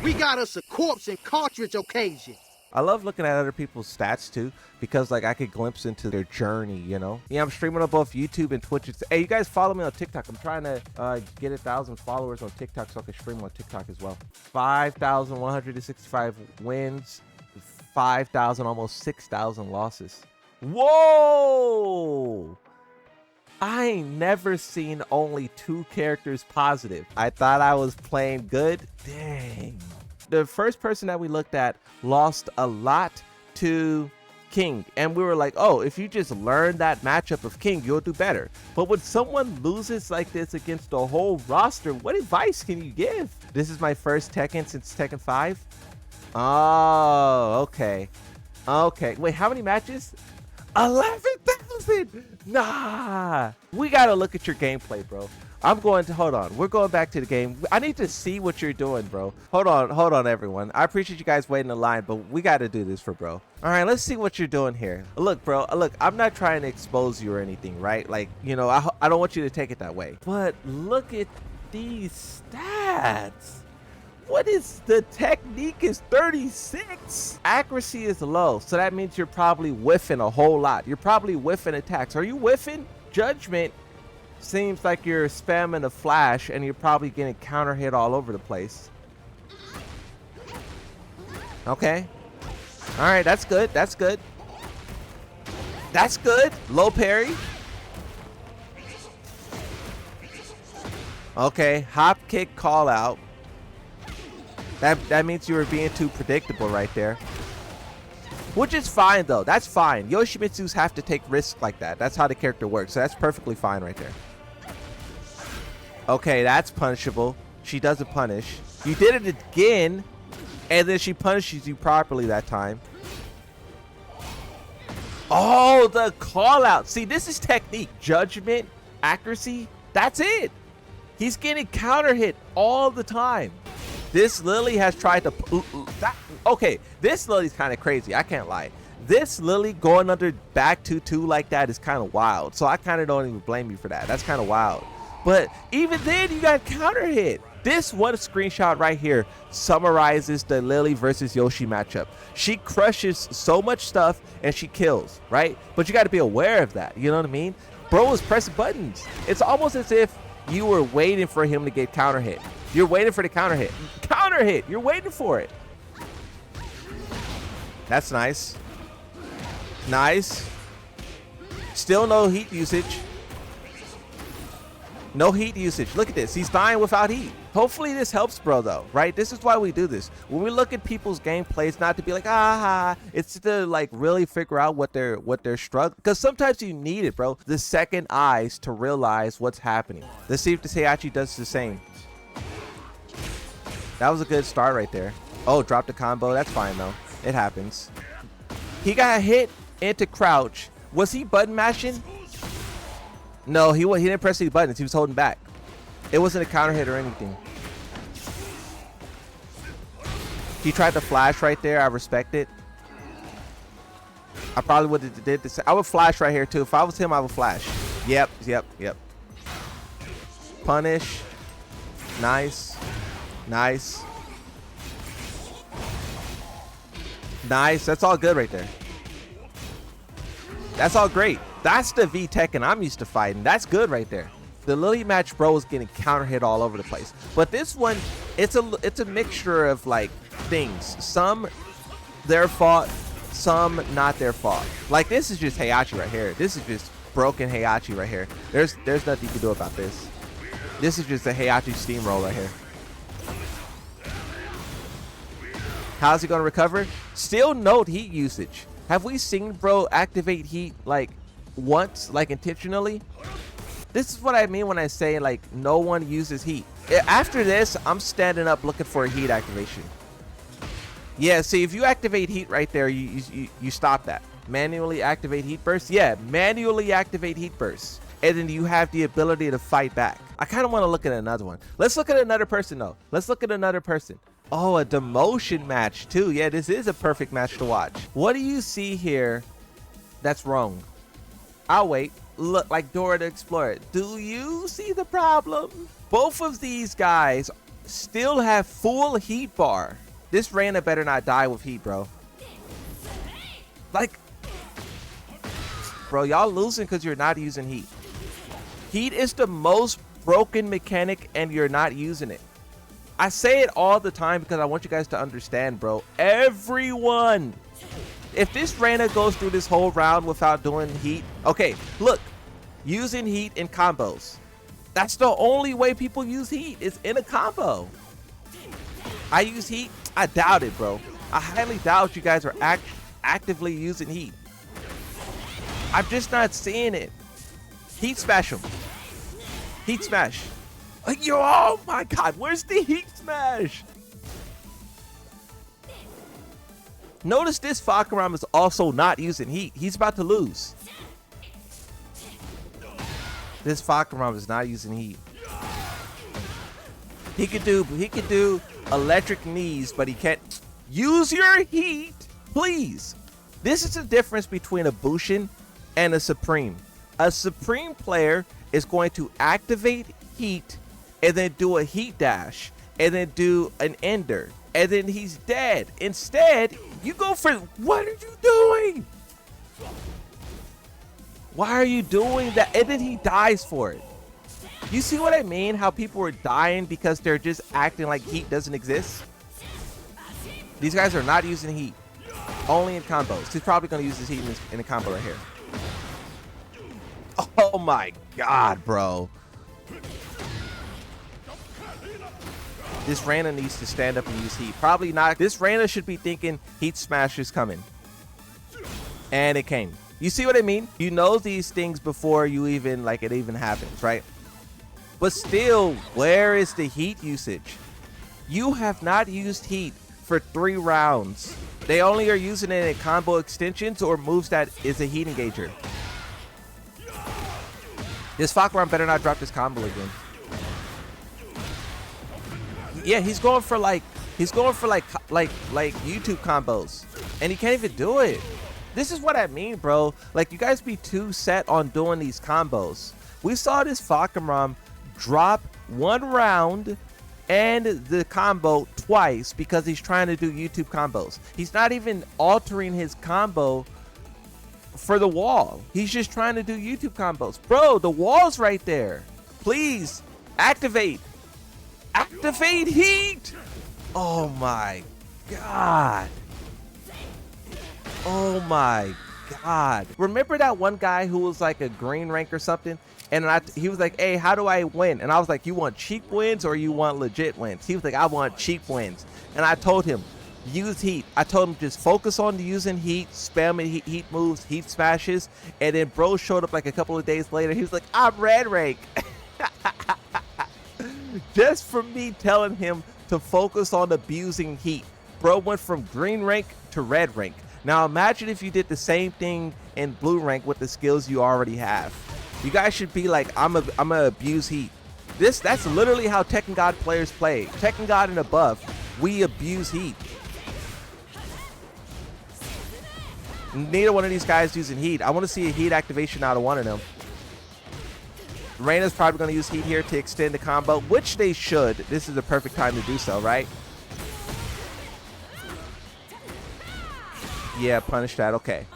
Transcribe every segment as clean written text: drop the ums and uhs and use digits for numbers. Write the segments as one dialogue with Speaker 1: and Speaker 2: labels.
Speaker 1: We got us a corpse and cartridge occasion.
Speaker 2: I love looking at other people's stats too, because like I could glimpse into their journey, you know? Yeah, I'm streaming on both YouTube and Twitch. Hey, you guys follow me on TikTok. I'm trying to get 1,000 followers on TikTok so I can stream on TikTok as well. 5,165 wins, 5,000, almost 6,000 losses. Whoa! I ain't never seen only 2 characters positive. I thought I was playing good. Dang. The first person that we looked at lost a lot to King, and we were like, oh, if you just learn that matchup of King, you'll do better. But when someone loses like this against the whole roster, what advice can you give? This is my first Tekken since Tekken 5. Oh, okay. Wait, how many matches? 11,000. Nah, we gotta look at your gameplay, bro. We're going back to the game. I need to see what you're doing, bro. Hold on, everyone. I appreciate you guys waiting in line, but we got to do this for bro. All right, let's see what you're doing here. Look, bro, look, I'm not trying to expose you or anything, right? Like, you know, I don't want you to take it that way. But look at these stats. What is the technique is 36. Accuracy is low, so that means you're probably whiffing a whole lot. You're probably whiffing attacks. Are you whiffing? Judgment seems like you're spamming a flash and you're probably getting counter hit all over the place. Okay. All right, that's good. That's good. That's good. Low parry. Okay, hop kick call out. That means you were being too predictable right there. Which is fine though. That's fine. Yoshimitsus have to take risks like that. That's how the character works. So that's perfectly fine right there. Okay, that's punishable. She doesn't punish. You did it again, and then she punishes you properly that time. Oh, the call out. See, this is technique. Judgment, accuracy. That's it. He's getting counter hit all the time. This Lily has tried to... Okay, this Lily's kind of crazy. I can't lie. This Lily going under back 2-2 like that is kind of wild. So I kind of don't even blame you for that. That's kind of wild. But even then, you got counter hit. This one screenshot right here summarizes the Lily versus Yoshi matchup. She crushes so much stuff and she kills, right? But you got to be aware of that. You know what I mean? Bro was pressing buttons. It's almost as if you were waiting for him to get counter hit. You're waiting for the counter hit. Counter hit. You're waiting for it. That's nice. Nice. Still no heat usage. No heat usage. Look at this. He's dying without heat. Hopefully this helps, bro, though, right? This is why we do this. When we look at people's gameplay, it's not to be like, it's to like really figure out what they're struggling. Because sometimes you need it, bro. The second eyes to realize what's happening. Let's see if this Heihachi does the same. That was a good start right there. Oh, dropped the combo. That's fine, though. It happens. He got hit into crouch. Was he button mashing? No, he didn't press any buttons. He was holding back. It wasn't a counter hit or anything. He tried to flash right there. I respect it. I probably would have did this. I would flash right here, too. If I was him, I would flash. Yep. Punish. Nice. Nice. Nice. That's all good right there. That's all great. That's the V Tekken I'm used to fighting. That's good right there. The Lily match, bro, is getting counter hit all over the place. But this one, it's a mixture of like things. Some their fault, some not their fault. Like this is just Heihachi right here. This is just broken Heihachi right here. There's nothing you can do about this. This is just a Heihachi steamroll right here. How's he gonna recover? Still note heat usage. Have we seen bro activate heat like once, like intentionally? This is what I mean when I say like no one uses heat. After this, I'm standing up looking for a heat activation. Yeah, see, if you activate heat right there, you stop that. Manually activate heat burst. Yeah, manually activate heat burst, and then you have the ability to fight back. I kind of want to look at another one. Let's look at another person though. Let's look at another person. Oh, a demotion match too. Yeah, this is a perfect match to watch. What do you see here that's wrong? I'll wait. Look, like Dora the Explorer. Do you see the problem? Both of these guys still have full heat bar. This Reina better not die with heat, bro. Like, bro, y'all losing because you're not using heat. Heat is the most broken mechanic and you're not using it. I say it all the time because I want you guys to understand, bro. Everyone, if this Reina goes through this whole round without doing heat, okay, look, using heat in combos. That's the only way people use heat, is in a combo. I use heat? I doubt it, bro. I highly doubt you guys are actively using heat. I'm just not seeing it. Heat smash him. Heat smash. Yo, oh my God, where's the heat smash? Notice this Fakaram is also not using heat. He's about to lose. This Fakaram is not using heat. He could do electric knees, but he can't use your heat, please. This is the difference between a Bushin and a Supreme. A Supreme player is going to activate heat and then do a heat dash and then do an ender and then he's dead. Instead, you go for, what are you doing? Why are you doing that? And then he dies for it. You see what I mean? How people are dying because they're just acting like heat doesn't exist? These guys are not using heat. Only in combos. He's probably going to use his heat in a combo right here. Oh my God, bro. This Reina needs to stand up and use heat. Probably not. This Reina should be thinking heat smash is coming. And it came. You see what I mean? You know these things before you even, like, it even happens, right? But still, where is the heat usage? You have not used heat for 3 rounds. They only are using it in combo extensions or moves that is a heat engager. This Fakaram better not drop this combo again. Yeah, he's going for like YouTube combos, and he can't even do it. This is what I mean, bro. Like, you guys be too set on doing these combos. We saw this Fakaram drop 1 round and the combo twice because he's trying to do YouTube combos. He's not even altering his combo for the wall. He's just trying to do YouTube combos. Bro, the wall's right there. Please activate. Activate heat. Oh my God. Oh my God. Remember that one guy who was like a green rank or something? And he was like, hey, how do I win? And I was like, you want cheap wins or you want legit wins? He was like, I want cheap wins. And I told him, use heat. I told him just focus on using heat, spamming heat moves, heat smashes. And then bro showed up like a couple of days later. He was like, I'm red rank. Just from me telling him to focus on abusing heat. Bro went from green rank to red rank. Now imagine if you did the same thing in blue rank with the skills you already have. You guys should be like, I'm a abuse heat. That's literally how Tekken God players play. Tekken God and above, we abuse heat. Neither one of these guys using heat. I want to see a heat activation out of one of them. Reina's probably going to use heat here to extend the combo, which they should. This is the perfect time to do so, right? Yeah, punish that. Okay.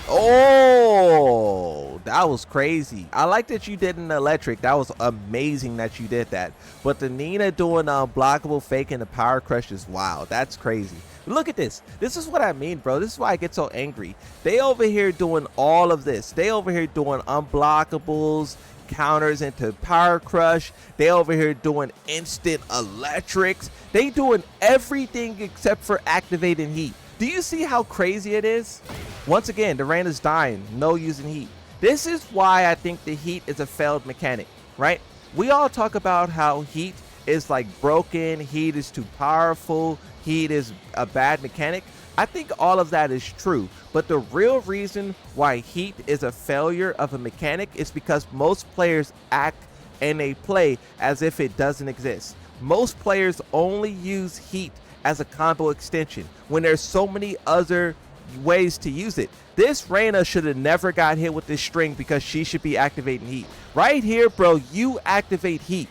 Speaker 2: Oh, that was crazy. I like that you did an electric. That was amazing that you did that. But the Nina doing unblockable fake and the power crush is wild. That's crazy. Look at this. This is what I mean, bro. This is why I get so angry. They over here doing all of this. They over here doing unblockables, counters into power crush. They over here doing instant electrics. They doing everything except for activating heat. Do you see how crazy it is? Once again, the Reina's dying. No using heat. This is why I think the heat is a failed mechanic, right? We all talk about how heat is like broken. Heat is too powerful. Heat is a bad mechanic. I think all of that is true, but the real reason why heat is a failure of a mechanic is because most players act and they play as if it doesn't exist. Most players only use heat as a combo extension when there's so many other ways to use it. This Reina should have never got hit with this string because she should be activating heat. Right here, bro, you activate heat.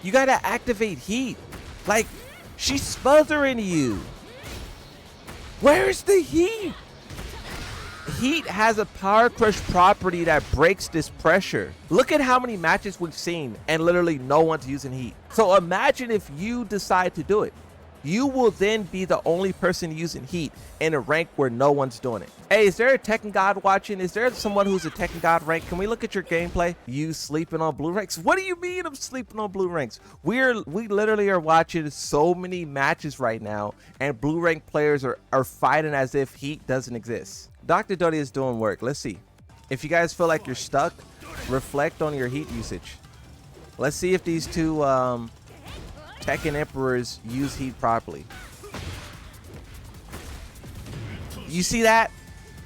Speaker 2: You gotta activate heat. Like, she's smothering you. Where's the heat? Heat has a power crush property that breaks this pressure. Look at how many matches we've seen and literally no one's using heat. So imagine if you decide to do it. You will then be the only person using heat in a rank where no one's doing it. Hey, is there a Tekken God watching? Is there someone who's a Tekken God rank? Can we look at your gameplay? You sleeping on blue ranks? What do you mean I'm sleeping on blue ranks? We literally are watching so many matches right now, and blue rank players are fighting as if heat doesn't exist. Dr. Doty is doing work. Let's see. If you guys feel like you're stuck, reflect on your heat usage. Let's see if these two Tekken Emperors use heat properly. You see that?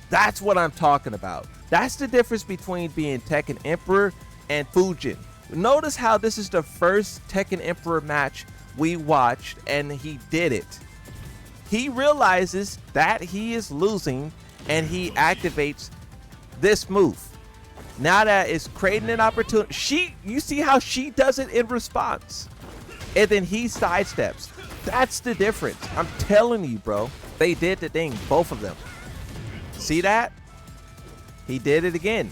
Speaker 2: That's what I'm talking about. That's the difference between being Tekken Emperor and Fujin. Notice how this is the first Tekken Emperor match we watched, and he did it. He realizes that he is losing, and he activates this move. Now that it's creating an opportunity. You see how she does it in response. And then he sidesteps. That's the difference. I'm telling you, bro. They did the thing, both of them. See that? He did it again.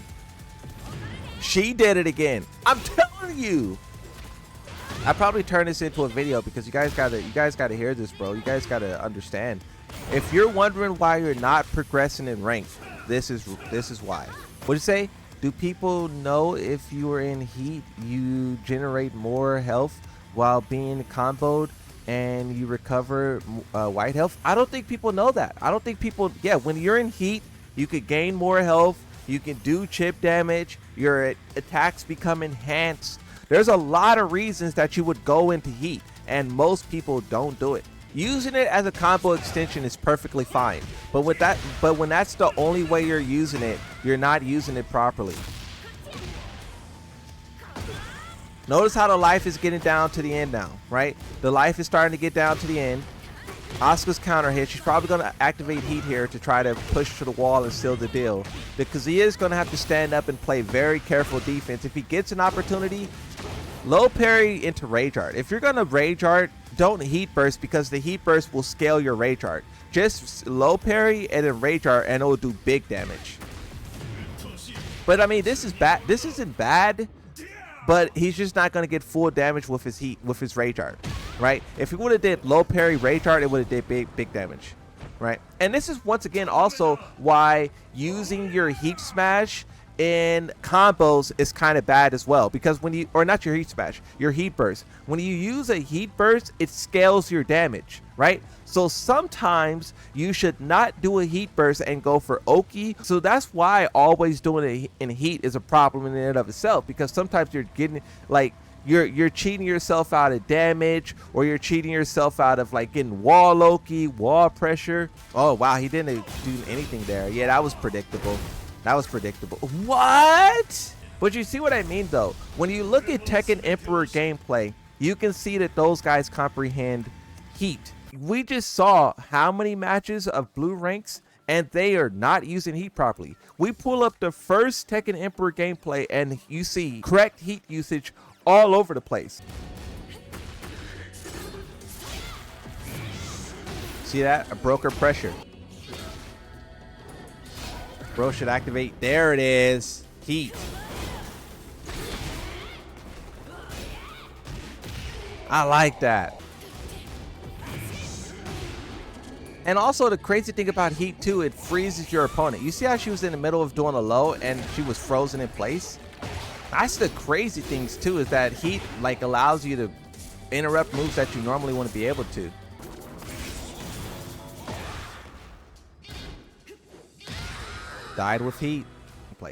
Speaker 2: She did it again. I'm telling you. I probably turn this into a video because you guys gotta hear this, bro. You guys gotta understand. If you're wondering why you're not progressing in rank, this is why. What'd you say? Do people know if you are in heat, you generate more health while being comboed and you recover white health? I don't think people know that. I don't think people, yeah, when you're in heat, you could gain more health, you can do chip damage, your attacks become enhanced. There's a lot of reasons that you would go into heat, and most people don't do it. Using it as a combo extension is perfectly fine, but when that's the only way you're using it, you're not using it properly. Notice how the life is getting down to the end now, right? The life is starting to get down to the end. Asuka's counter hit. She's probably going to activate heat here to try to push to the wall and seal the deal. Because he is going to have to stand up and play very careful defense. If he gets an opportunity, low parry into rage art. If you're going to rage art, don't heat burst, because the heat burst will scale your rage art. Just low parry and then rage art, and it will do big damage. But I mean, this is bad. This isn't bad, but he's just not going to get full damage with his heat, with his rage art, right? If he would have did low parry rage art, it would have did big damage, right? And this is once again also why using your heat smash in combos is kind of bad as well, because when you, or not your heat smash, your heat burst, when you use a heat burst, it scales your damage, right? So sometimes you should not do a heat burst and go for Oki. So that's why always doing it in heat is a problem in and of itself, because sometimes you're getting like you're cheating yourself out of damage, or you're cheating yourself out of like getting wall Loki, wall pressure. Oh wow, he didn't do anything there. Yeah, that was predictable. That was predictable. What? But you see what I mean though? When you look at Tekken Emperor gameplay, you can see that those guys comprehend heat. We just saw how many matches of blue ranks and they are not using heat properly. We pull up the first Tekken Emperor gameplay and you see correct heat usage all over the place. See that? I broke her pressure. Bro should activate. There it is. Heat. I like that. And also the crazy thing about heat too, it freezes your opponent. You see how she was in the middle of doing a low and she was frozen in place? That's the crazy things too, is that heat like allows you to interrupt moves that you normally want to be able to. Died with heat.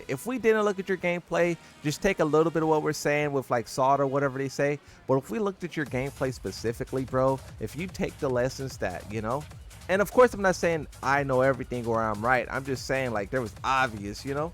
Speaker 2: If we didn't look at your gameplay, just take a little bit of what we're saying with like salt or whatever they say. But if we looked at your gameplay specifically, bro, if you take the lessons that, you know, and of course I'm not saying I know everything or I'm right. I'm just saying like there was obvious, you know,